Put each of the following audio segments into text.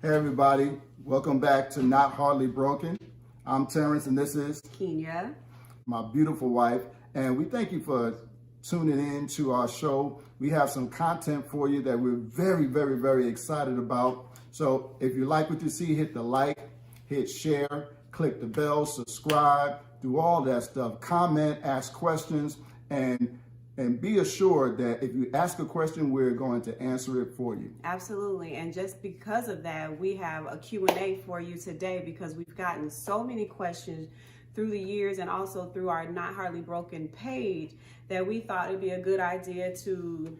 Hey everybody, welcome back to Knot Hardley Broken. I'm Terrence and this is Kenya, my beautiful wife, and we thank you for tuning in to our show. We have some content for you that we're very excited about. So if you like what you see, hit the like, hit share, click the bell, subscribe, do all that stuff. Comment, ask questions, and be assured that if you ask a question, we're going to answer it for you. absolutely. And just because of that, we have a Q&A for you today because we've gotten so many questions through the years and also through our Knot Hardley Broken page that we thought it'd be a good idea to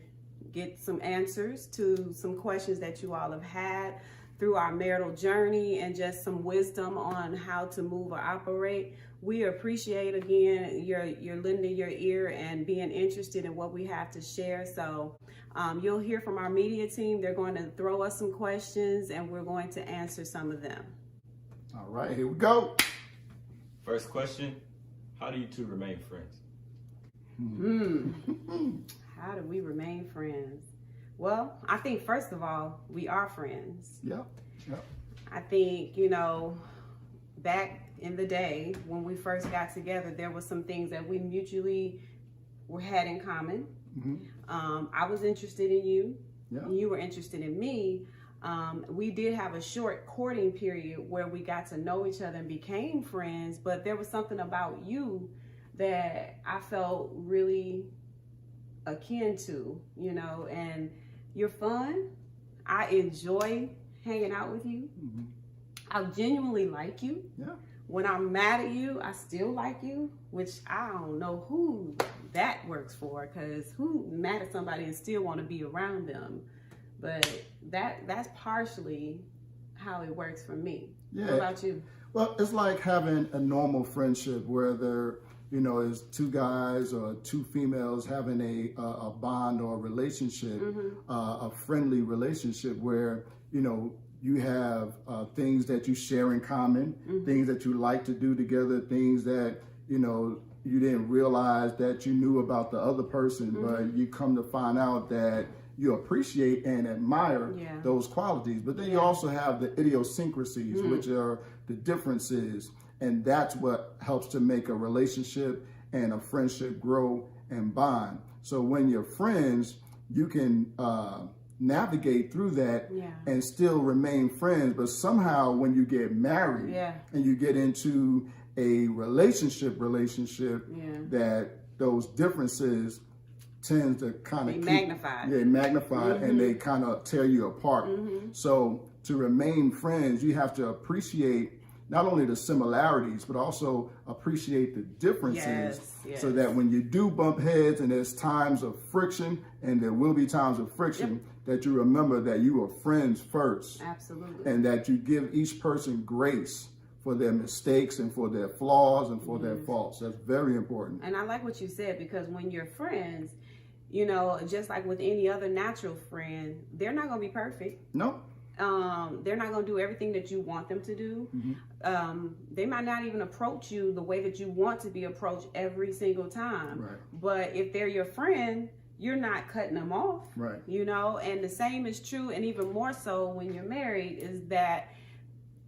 get some answers to some questions that you all have had through our marital journey and just some wisdom on how to move or operate. We appreciate, again, your lending your ear and being interested in what we have to share. So you'll hear from our media team. They're going to throw us some questions and we're going to answer some of them. All right, here we go. First question, how do you two remain friends? How do we remain friends? Well, I think first of all, we are friends. Yep. I think, back in the day when we first got together, there was some things that we mutually had in common. I was interested in you. Yeah. You were interested in me. We did have a short courting period where we got to know each other and became friends, but there was something about you that I felt really akin to, and you're fun. I enjoy hanging out with you. I genuinely like you. Yeah. When I'm mad at you, I still like you, which I don't know who that works for, because who mad at somebody and still want to be around them? But that's partially how it works for me. Yeah. What about you? Well, it's like having a normal friendship where there, is two guys or two females having a bond or a relationship, a friendly relationship where, you have things that you share in common, things that you like to do together, things that, you didn't realize that you knew about the other person, but you come to find out that you appreciate and admire those qualities. But then you also have the idiosyncrasies, which are the differences. And that's what helps to make a relationship and a friendship grow and bond. So when you're friends, you can navigate through that and still remain friends. But somehow when you get married and you get into a relationship, that those differences tend to kind of magnified. Magnified, and they kind of tear you apart. So to remain friends, you have to appreciate not only the similarities, but also appreciate the differences, so that when you do bump heads and there's times of friction, and there will be times of friction, that you remember that you were friends first. Absolutely. And that you give each person grace for their mistakes and for their flaws and for their faults. That's very important. And I like what you said, because when you're friends, just like with any other natural friend, they're not going to be perfect. No. They're not going to do everything that you want them to do. They might not even approach you the way that you want to be approached every single time. Right. But if they're your friend, you're not cutting them off. Right. And the same is true, and even more so when you're married, is that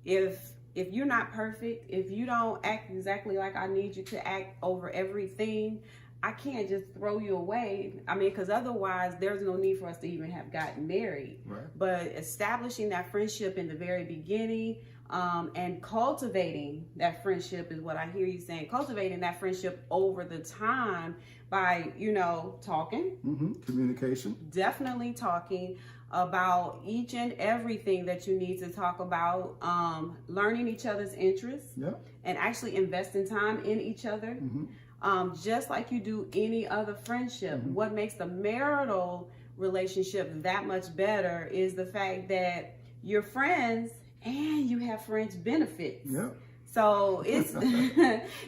if you're not perfect, if you don't act exactly like I need you to act over everything, I can't just throw you away. Because otherwise there's no need for us to even have gotten married. Right. But establishing that friendship in the very beginning, and cultivating that friendship is what I hear you saying. Cultivating that friendship over the time by, talking. Communication. Definitely talking about each and everything that you need to talk about, learning each other's interests, and actually investing time in each other. Just like you do any other friendship. What makes the marital relationship that much better is the fact that you're friends and you have friends benefits. So it's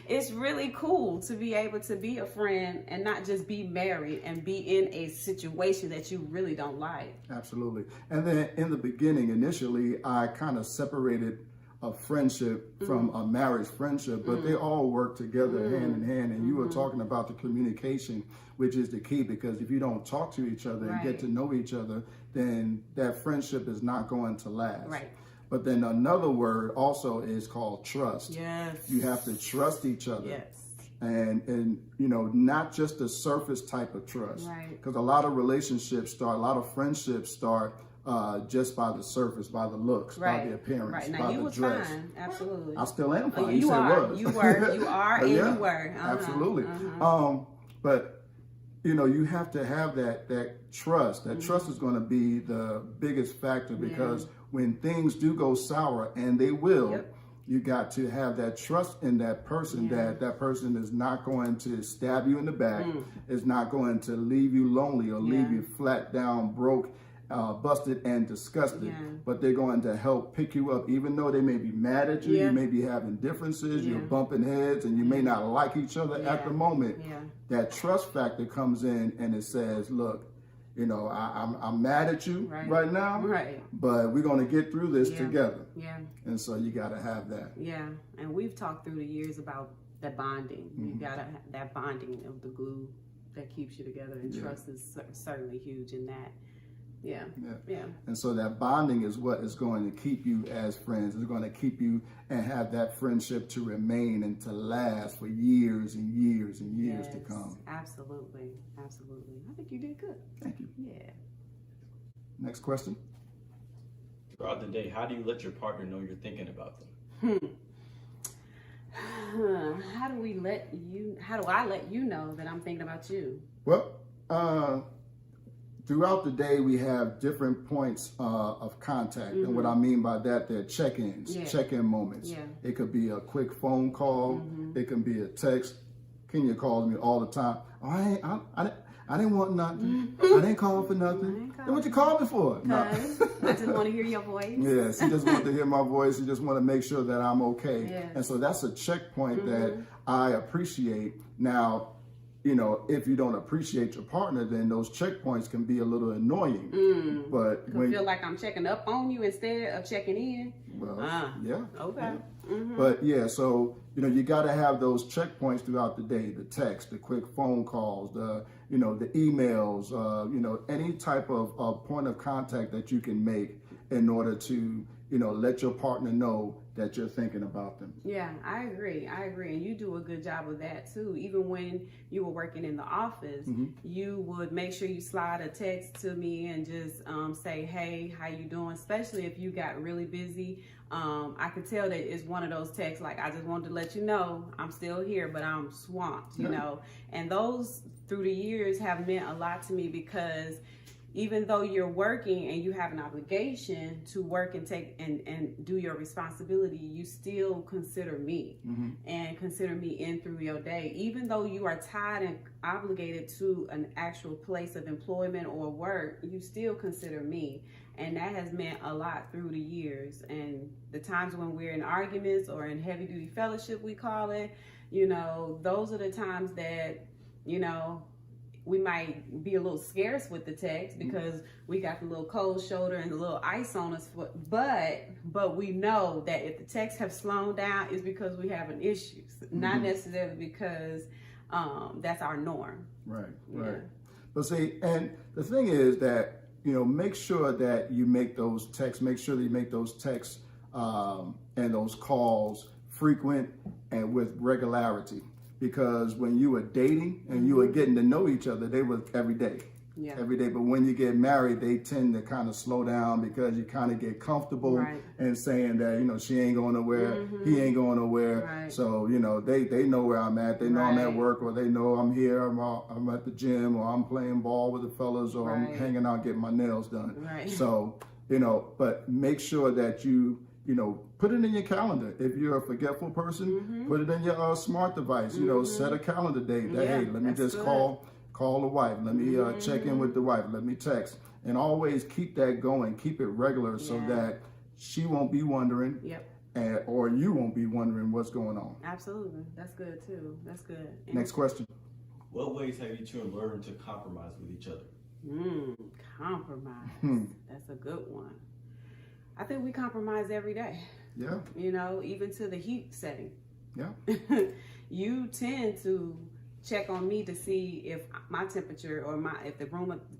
it's really cool to be able to be a friend and not just be married and be in a situation that you really don't like. Absolutely. And then in the beginning, initially, I kind of separated a friendship from a marriage friendship, but they all work together hand in hand. And you were talking about the communication, which is the key, because if you don't talk to each other and get to know each other, then that friendship is not going to last. Right. But then another word also is called trust. Yes. You have to trust each other. Yes. And you know, not just the surface type of trust. Right. Because a lot of relationships start, a lot of friendships start just by the surface, by the looks, by the appearance, right. Now, by you the was dress. fine. Absolutely. I still am fine. You said are. was. You were. You are, and Yeah, you were. Absolutely. But you know, you have to have that trust. That trust is going to be the biggest factor, because when things do go sour, and they will, you got to have that trust in that person, that person is not going to stab you in the back, is not going to leave you lonely or leave you flat down, broke, busted and disgusted, but they're going to help pick you up. Even though they may be mad at you, you may be having differences, you're bumping heads, and you may not like each other at the moment. That trust factor comes in, and it says, look, you know, I'm mad at you right now, but we're going to get through this together. And so you got to have that. And we've talked through the years about that bonding. You got to have that bonding of the glue that keeps you together, and trust is certainly huge in that. And so that bonding is what is going to keep you as friends. It's going to keep you and have that friendship to remain and to last for years and years and years to come. Absolutely. Absolutely. I think you did good. Thank you. Yeah. Next question. Throughout the day, how do you let your partner know you're thinking about them? How do I let you know that I'm thinking about you? Well, throughout the day, we have different points of contact. And what I mean by that, they're check-ins, check-in moments. It could be a quick phone call. It can be a text. Kenya calls me all the time. Oh, I didn't want nothing. I didn't call for nothing. Then what you called me for? No. I just want to hear your voice. Yes, she just wants to hear my voice. She just want to make sure that I'm okay. And so that's a checkpoint that I appreciate. Now, you know, if you don't appreciate your partner, then those checkpoints can be a little annoying. But when feel like I'm checking up on you instead of checking in. Well, Okay. But so you know, you got to have those checkpoints throughout the day: the text, the quick phone calls, the emails, any type of point of contact that you can make in order to let your partner know that you're thinking about them. Yeah, I agree. And you do a good job of that too. Even when you were working in the office, you would make sure you slide a text to me and just say, hey, how you doing? Especially if you got really busy. I could tell that it's one of those texts like, I just wanted to let you know I'm still here, but I'm swamped, you know. And those through the years have meant a lot to me, because even though you're working and you have an obligation to work and take and do your responsibility, you still consider me and consider me in through your day. Even though you are tied and obligated to an actual place of employment or work, you still consider me. And that has meant a lot through the years. And the times when we're in arguments or in heavy duty fellowship, we call it, those are the times that, we might be a little scarce with the text because we got the little cold shoulder and the little ice on us. But we know that if the texts have slowed down, it's because we have an issue, not necessarily because that's our norm. Right. But see, and the thing is that, make sure that you make those texts, and those calls frequent and with regularity. Because when you were dating and you were getting to know each other, they were every day. Every day. But when you get married, they tend to kind of slow down because you kind of get comfortable and saying that, she ain't going nowhere, he ain't going nowhere. So, they know where I'm at. They know I'm at work, or they know I'm here, I'm at the gym, or I'm playing ball with the fellas, or I'm hanging out getting my nails done. So, but make sure that you put it in your calendar. If you're a forgetful person, put it in your smart device. Set a calendar date that, hey, let me just call the wife. Let me check in with the wife. Let me text. And always keep that going. Keep it regular so that she won't be wondering, or you won't be wondering what's going on. Absolutely. That's good too. That's good. Next question. What ways have you two learned to compromise with each other? Compromise. That's a good one. I think we compromise every day. Even to the heat setting. You tend to check on me to see if my temperature or if the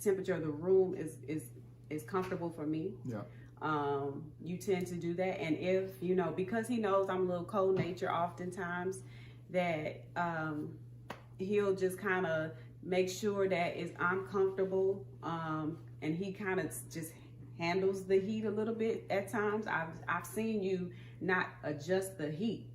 temperature of the room is comfortable for me. you tend to do that. And if, because he knows I'm a little cold nature oftentimes, that he'll just kind of make sure that I'm comfortable, and he kind of just handles the heat a little bit at times. I've seen you not adjust the heat,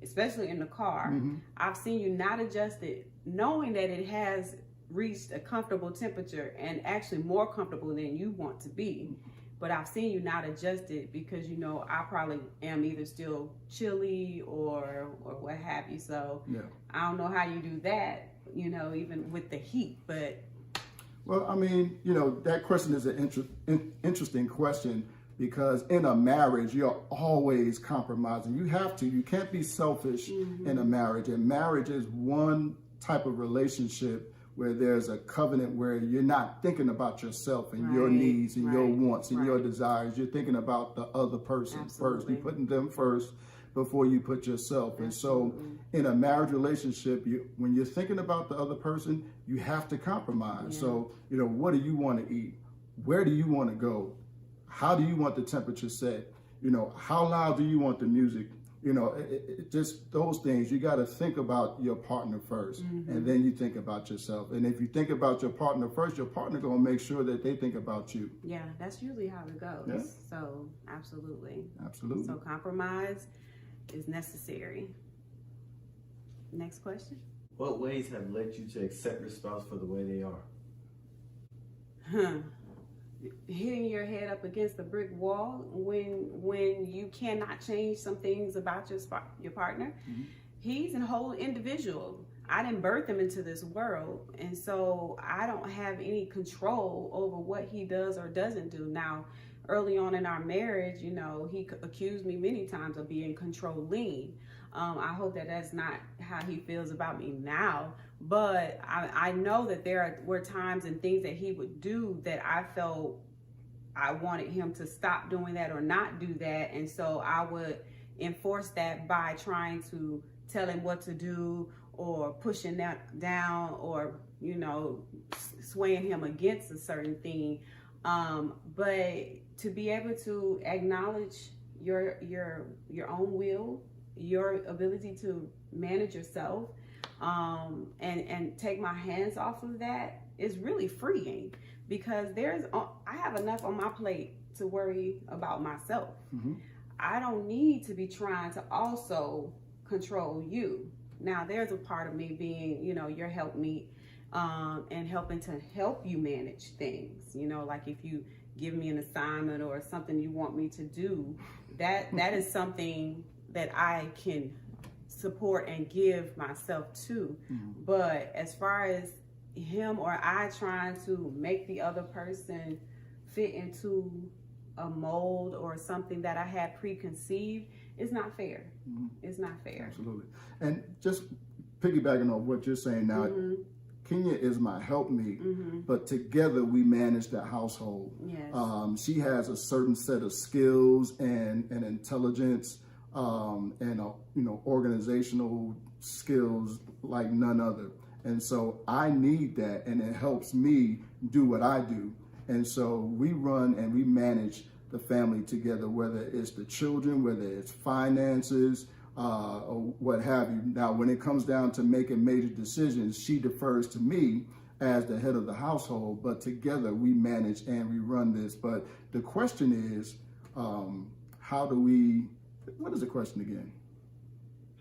especially in the car. Mm-hmm. I've seen you not adjust it, knowing that it has reached a comfortable temperature and actually more comfortable than you want to be. But I've seen you not adjust it because, I probably am either still chilly or what have you. So yeah. I don't know how you do that, even with the heat, but. Well, I mean, that question is an interesting question, because in a marriage, you're always compromising. You can't be selfish in a marriage. And marriage is one type of relationship where there's a covenant where you're not thinking about yourself and your needs and your wants and your desires. You're thinking about the other person first. You're putting them first before you put yourself. And so in a marriage relationship, when you're thinking about the other person, you have to compromise. Yeah. So, what do you want to eat? Where do you want to go? How do you want the temperature set? How loud do you want the music? Just those things. You got to think about your partner first, and then you think about yourself. And if you think about your partner first, your partner going to make sure that they think about you. Yeah, that's usually how it goes. Yeah. So, absolutely. Absolutely. So, compromise is necessary. Next question. What ways have led you to accept your spouse for the way they are? Hitting your head up against a brick wall when you cannot change some things about your partner. He's a whole individual. I didn't birth him into this world, and so I don't have any control over what he does or doesn't do. Now, early on in our marriage, he accused me many times of being controlling. I hope that that's not how he feels about me now, but I know that there were times and things that he would do that I felt I wanted him to stop doing that or not do that. And so I would enforce that by trying to tell him what to do or pushing that down or, swaying him against a certain thing. But to be able to acknowledge your own will, your ability to manage yourself, and take my hands off of that is really freeing, because I have enough on my plate to worry about myself. I don't need to be trying to also control you. Now, there's a part of me being, your helpmeet, and helping to help you manage things. Like if you give me an assignment or something you want me to do, that is something that I can support and give myself to. But as far as him or I trying to make the other person fit into a mold or something that I had preconceived, it's not fair. It's not fair. Absolutely. And just piggybacking on what you're saying now, Kenya is my helpmeet, but together we manage the household. Yes. She has a certain set of skills and intelligence, and organizational skills like none other. And so I need that, and it helps me do what I do. And so we run and we manage the family together, whether it's the children, whether it's finances, or what have you. Now, when it comes down to making major decisions, she defers to me as the head of the household, but together we manage and we run this. But the question is, what is the question again?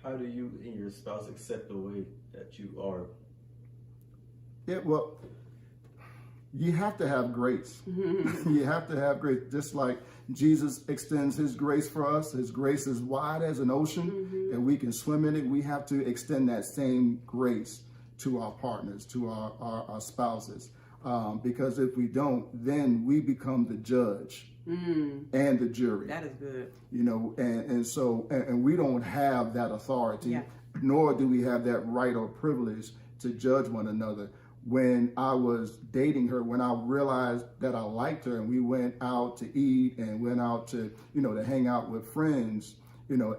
How do you and your spouse accept the way that you are? Yeah, well, you have to have grace. You have to have grace. Just like Jesus extends his grace for us. His grace is wide as an ocean, and we can swim in it. We have to extend that same grace to our partners, to our spouses. Because if we don't, then we become the judge and the jury. That is good. And we don't have that authority, nor do we have that right or privilege to judge one another. When I was dating her, when I realized that I liked her and we went out to eat and went out to hang out with friends,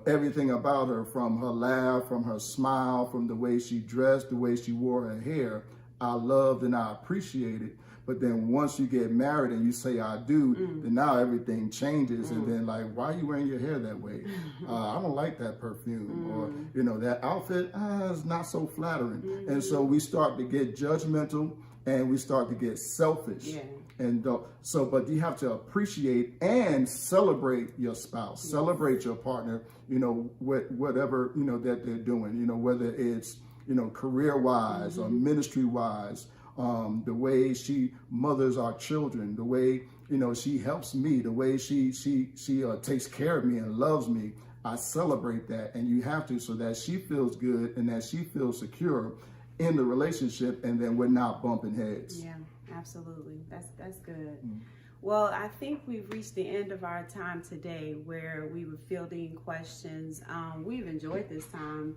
everything about her, from her laugh, from her smile, from the way she dressed, the way she wore her hair, I loved and I appreciated. But then once you get married and you say I do, then now everything changes. And then like, why are you wearing your hair that way? I don't like that perfume, or you know, that outfit is not so flattering. And so we start to get judgmental, and we start to get selfish. Yeah. And so, but you have to appreciate and celebrate your spouse, celebrate your partner, you know, whatever, you know, that they're doing, you know, whether it's, you know, career-wise or ministry-wise, the way she mothers our children, the way, you know, she helps me, the way she takes care of me and loves me. I celebrate that, and you have to, so that she feels good and that she feels secure in the relationship, and then we're not bumping heads. Yeah, absolutely. That's good. Well, I think we've reached the end of our time today, where we were fielding questions. We've enjoyed this time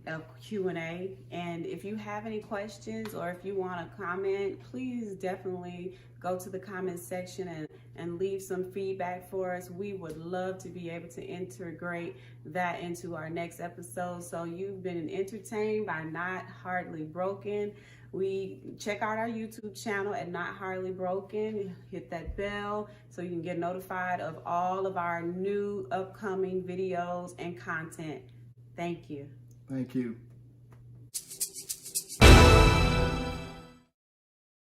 of Q&A, and if you have any questions or if you want to comment, please definitely go to the comment section and leave some feedback for us. We would love to be able to integrate that into our next episode. So you've been entertained by Knot Hardley Broken. We check out our YouTube channel at Knot Hardley Broken. Hit that bell so you can get notified of all of our new upcoming videos and content. Thank you. Thank you.